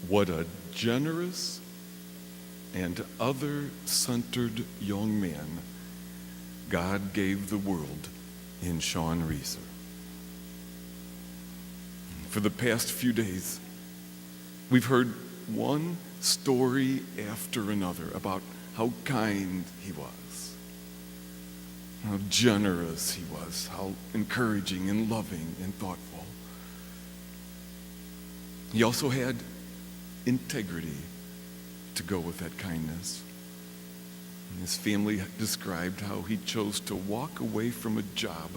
What a generous and other-centered young man God gave the world in Shawn Reesor. For the past few days, we've heard one story after another about how kind he was, how generous he was, how encouraging and loving and thoughtful. He also had integrity to go with that kindness. And his family described how he chose to walk away from a job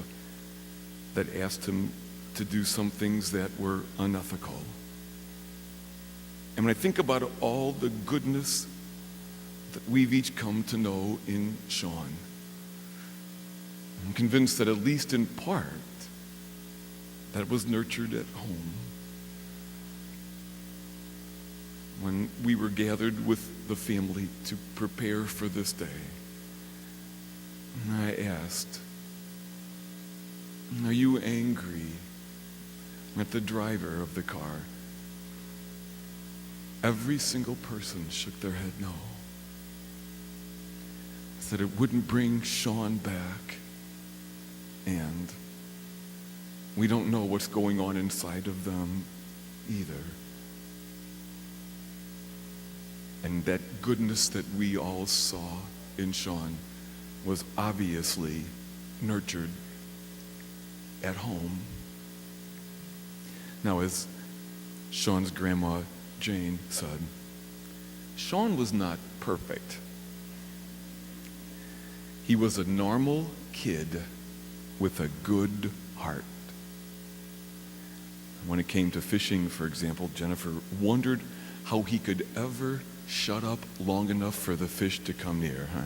that asked him to do some things that were unethical. And when I think about all the goodness that we've each come to know in Shawn, I'm convinced that at least in part, that it was nurtured at home. When we were gathered with the family to prepare for this day, and I asked, "Are you angry at the driver of the car?" Every single person shook their head no. Said it wouldn't bring Shawn back, and we don't know what's going on inside of them either. And that goodness that we all saw in Shawn was obviously nurtured at home. Now, as Shawn's grandma Jane said, Shawn was not perfect. He was a normal kid with a good heart. When it came to fishing, for example, Jennifer wondered how he could ever shut up long enough for the fish to come near, huh?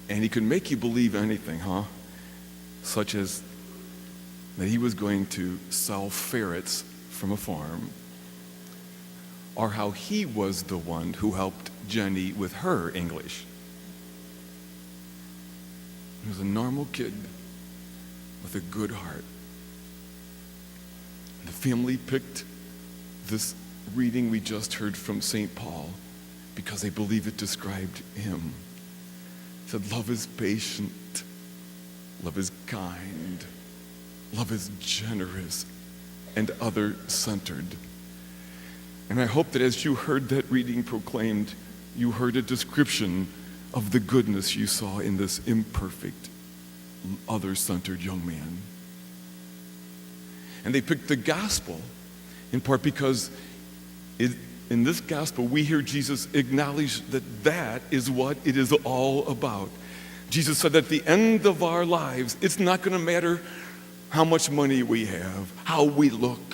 And he could make you believe anything, huh? Such as that he was going to sell ferrets from a farm, or how he was the one who helped Jenny with her English. He was a normal kid with a good heart. And the family picked this reading we just heard from St. Paul because they believe it described him. It said, love is patient, love is kind, love is generous and other-centered. And I hope that as you heard that reading proclaimed, you heard a description of the goodness you saw in this imperfect, other-centered young man. And they picked the gospel in part because in this gospel we hear Jesus acknowledge that that is what it is all about. Jesus said that at the end of our lives, it's not going to matter how much money we have, how we look,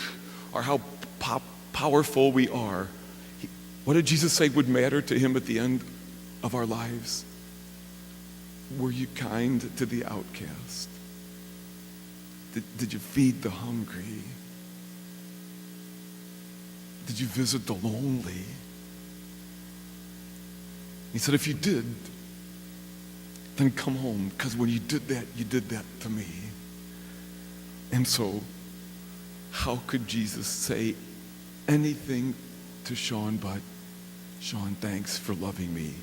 or how powerful we are. What did Jesus say would matter to him at the end of our lives? Were you kind to the outcast? Did you feed the hungry? Did you visit the lonely? He said, if you did, then come home, because when you did that to me. And so, how could Jesus say anything to Shawn but, Shawn, thanks for loving me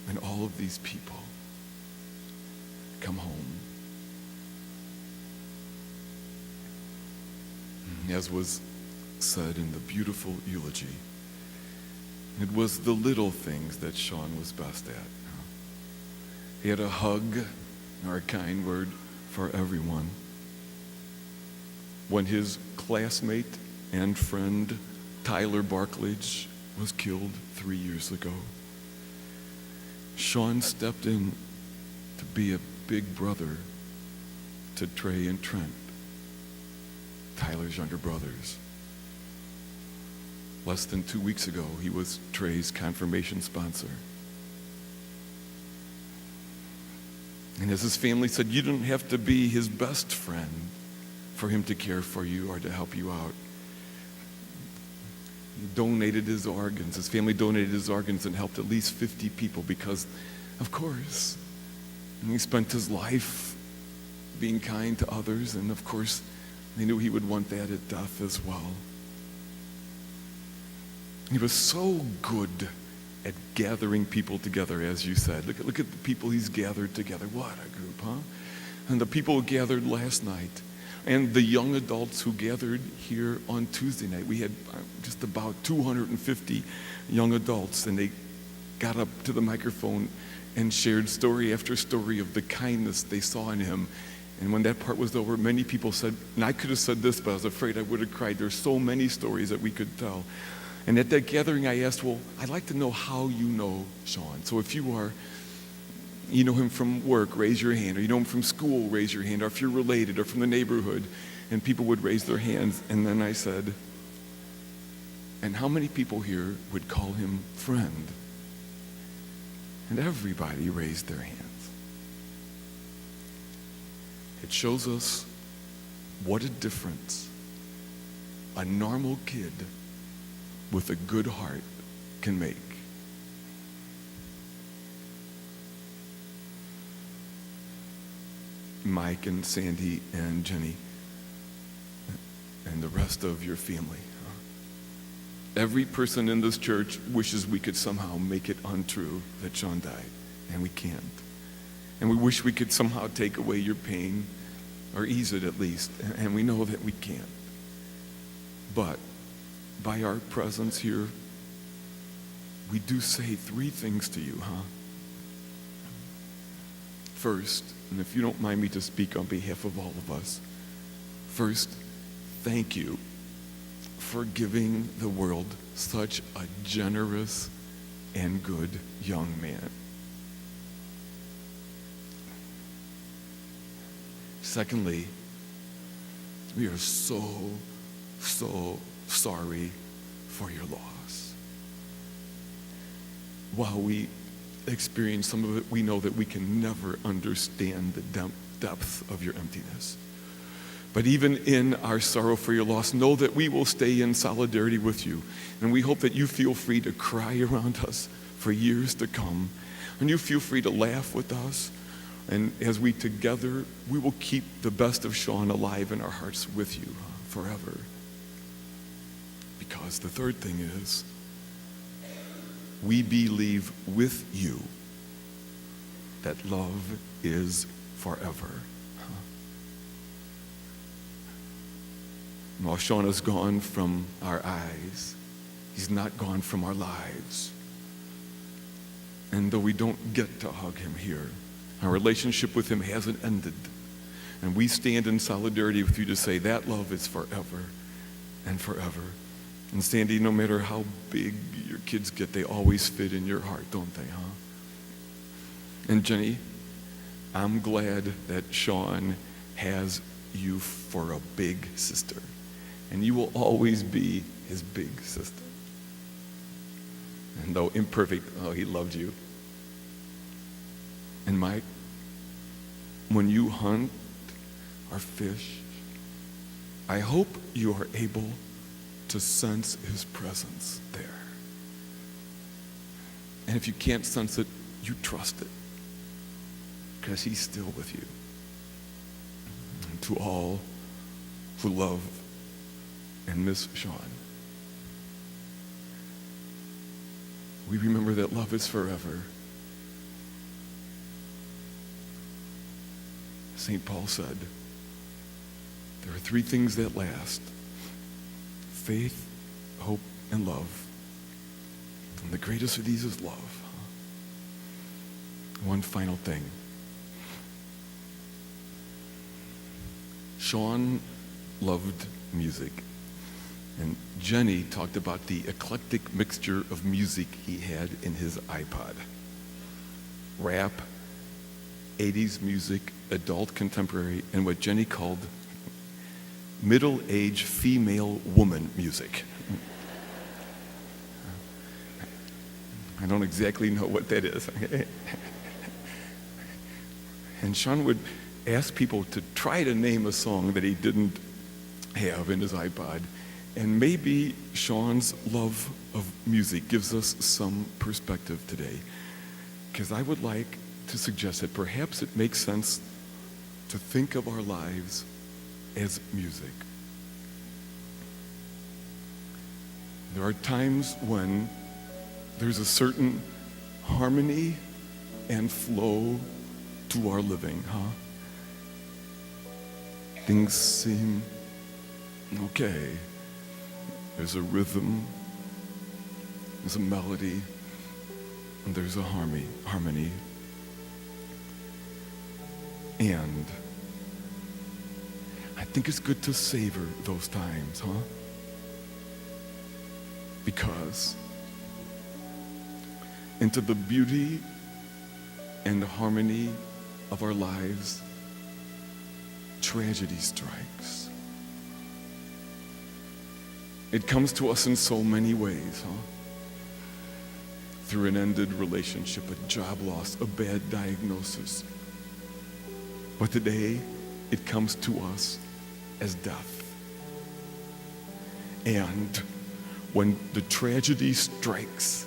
and all of these people. Come home. As was said in the beautiful eulogy, it was the little things that Shawn was best at. He had a hug or a kind word for everyone. When his classmate and friend Tyler Barklage was killed 3 years ago, Shawn stepped in to be a big brother to Trey and Trent, Tyler's younger brothers. Less than 2 weeks ago, he was Trey's confirmation sponsor. And as his family said, you didn't have to be his best friend for him to care for you or to help you out. He donated his organs. His family donated his organs and helped at least 50 people because, of course, he spent his life being kind to others, and of course, they knew he would want that at death as well. He was so good at gathering people together, as you said. Look at the people he's gathered together. What a group, huh? And the people who gathered last night, and the young adults who gathered here on Tuesday night. We had just about 250 young adults, and they got up to the microphone and shared story after story of the kindness they saw in him. And when that part was over, many people said, and I could have said this, but I was afraid I would have cried. There's so many stories that we could tell. And at that gathering, I asked, well, I'd like to know how you know Shawn. So if you know him from work, raise your hand. Or you know him from school, raise your hand. Or if you're related, or from the neighborhood. And people would raise their hands. And then I said, and how many people here would call him friend? And everybody raised their hands. It shows us what a difference a normal kid with a good heart can make. Mike and Sandy and Jenny and the rest of your family. Every person in this church wishes we could somehow make it untrue that Shawn died, and we can't. And we wish we could somehow take away your pain, or ease it at least, and we know that we can't. But by our presence here, we do say three things to you, huh? First, and if you don't mind me to speak on behalf of all of us, first, thank you for giving the world such a generous and good young man. Secondly, we are so sorry for your loss. While we experience some of it, we know that we can never understand the depth of your emptiness. But even in our sorrow for your loss, know that we will stay in solidarity with you. And we hope that you feel free to cry around us for years to come. And you feel free to laugh with us. And as we together, we will keep the best of Shawn alive in our hearts with you forever. Because the third thing is, we believe with you that love is forever. While Shawn is gone from our eyes, he's not gone from our lives. And though we don't get to hug him here, our relationship with him hasn't ended. And we stand in solidarity with you to say that love is forever and forever. And Sandy, no matter how big your kids get, they always fit in your heart, don't they, huh? And Jenny, I'm glad that Shawn has you for a big sister. And you will always be his big sister. And though imperfect, he loved you. And Mike, when you hunt or fish, I hope you are able to sense his presence there. And if you can't sense it, you trust it, because he's still with you. And to all who love and miss Shawn, we remember that love is forever. St. Paul said, there are three things that last: faith, hope, and love. And the greatest of these is love. One final thing. Shawn loved music. And Jenny talked about the eclectic mixture of music he had in his iPod. Rap, 80s music, adult contemporary, and what Jenny called middle-aged female woman music. I don't exactly know what that is. And Shawn would ask people to try to name a song that he didn't have in his iPod. And maybe Shawn's love of music gives us some perspective today. Because I would like to suggest that perhaps it makes sense to think of our lives as music. There are times when there's a certain harmony and flow to our living, huh? Things seem okay. There's a rhythm, there's a melody, and there's a harmony. And I think it's good to savor those times, huh? Because into the beauty and harmony of our lives, tragedy strikes. It comes to us in so many ways, huh? Through an ended relationship, a job loss, a bad diagnosis. But today, it comes to us as death. And when the tragedy strikes,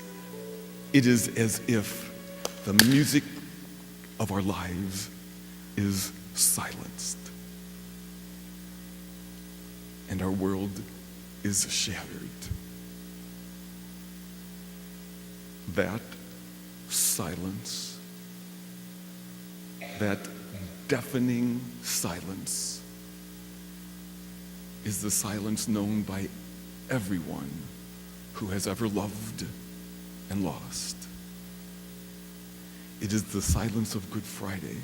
it is as if the music of our lives is silenced. And our world is shattered. That silence, that deafening silence, is the silence known by everyone who has ever loved and lost. It is the silence of Good Friday.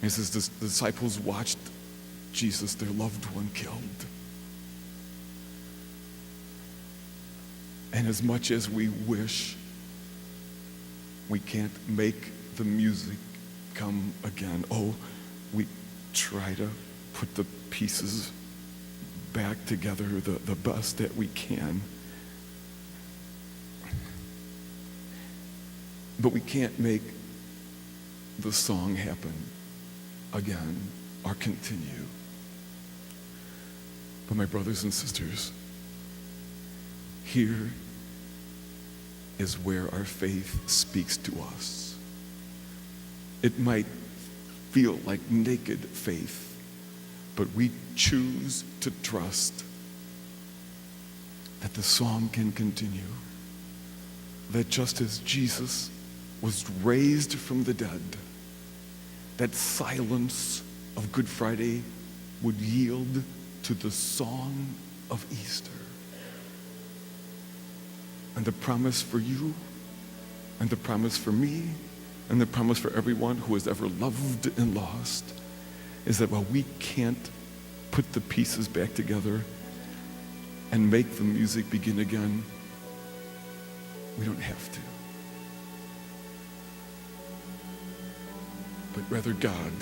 It says the disciples watched Jesus, their loved one, killed. And as much as we wish, we can't make the music come again. Oh, we try to put the pieces back together the best that we can. But we can't make the song happen again or continue. But my brothers and sisters, here is where our faith speaks to us. It might feel like naked faith, but we choose to trust that the song can continue. That just as Jesus was raised from the dead, that silence of Good Friday would yield to the song of Easter. And the promise for you, and the promise for me, and the promise for everyone who has ever loved and lost is that while we can't put the pieces back together and make the music begin again, we don't have to. But rather God,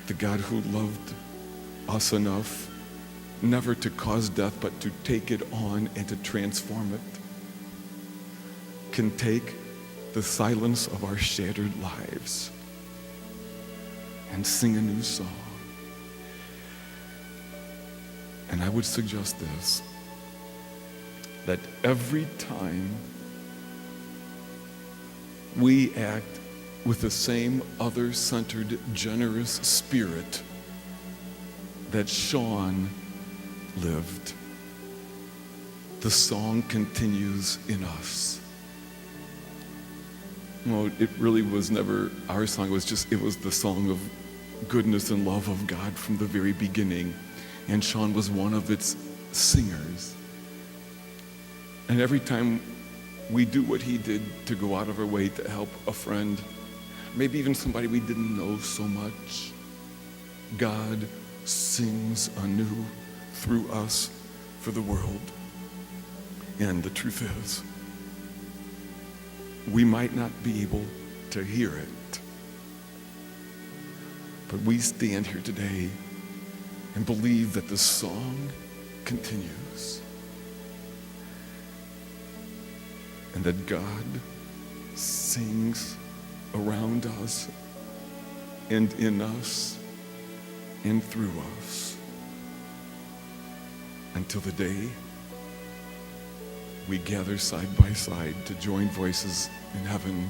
the God who loved us enough never to cause death, but to take it on and to transform it, can take the silence of our shattered lives and sing a new song. And I would suggest this, that every time we act with the same other-centered, generous spirit that Shawn lived, the song continues in us. Well, it really was never our song. It was the song of goodness and love of God from the very beginning. And Shawn was one of its singers. And every time we do what he did to go out of our way to help a friend, maybe even somebody we didn't know so much, God sings anew through us for the world. And the truth is, we might not be able to hear it, but we stand here today and believe that the song continues and that God sings around us and in us and through us until the day we gather side by side to join voices in heaven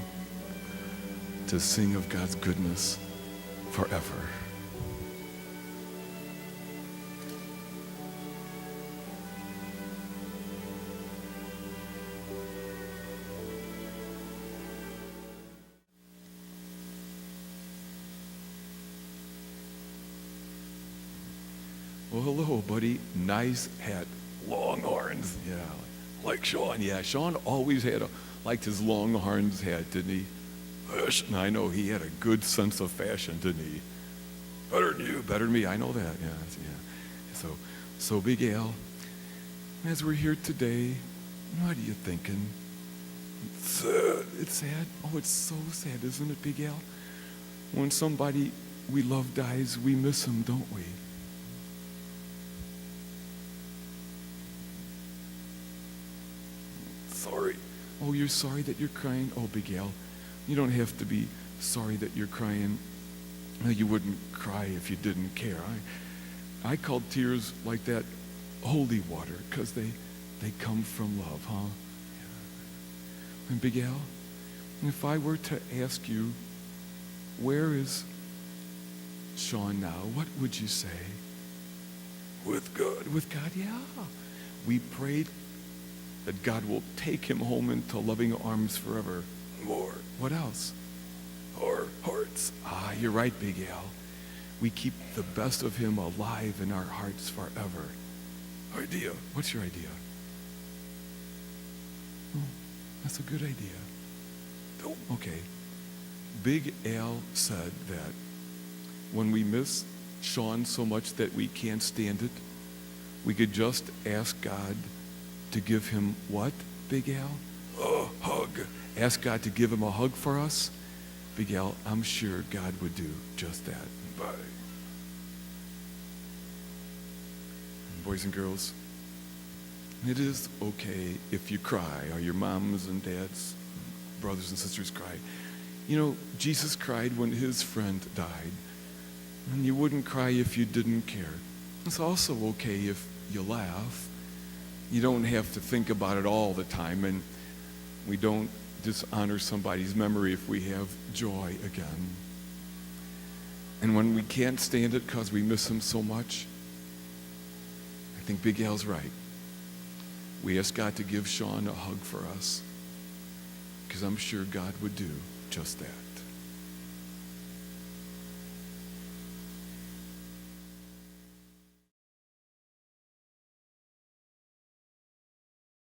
to sing of God's goodness forever. Oh, hello, buddy. Nice hat. Long horns. Yeah, like Shawn. Yeah, Shawn always liked his long horns hat, didn't he? And I know he had a good sense of fashion, didn't he? Better than you, better than me. I know that. Yeah. So Big Al, as we're here today, what are you thinking? It's sad. It's sad. Oh, it's so sad, isn't it, Big Al? When somebody we love dies, we miss them, don't we? Sorry. Oh, you're sorry that you're crying? Oh, Big Al, you don't have to be sorry that you're crying. You wouldn't cry if you didn't care. I called tears like that holy water because they come from love, huh? And Big Al, if I were to ask you, where is Shawn now, what would you say? With God. With God, yeah. We prayed that God will take him home into loving arms forever. More. What else? Our hearts. Ah, you're right, Big Al. We keep the best of him alive in our hearts forever. Idea. What's your idea? Oh, that's a good idea. Oh, okay. Big Al said that when we miss Shawn so much that we can't stand it, we could just ask God to give him what, Big Al? A hug. Ask God to give him a hug for us. Big Al, I'm sure God would do just that. Bye. Boys and girls, it is okay if you cry, or your moms and dads, brothers and sisters cry. You know, Jesus cried when his friend died, and you wouldn't cry if you didn't care. It's also okay if you laugh. You don't have to think about it all the time, and we don't dishonor somebody's memory if we have joy again. And when we can't stand it because we miss him so much, I think Big Al's right. We ask God to give Shawn a hug for us, because I'm sure God would do just that.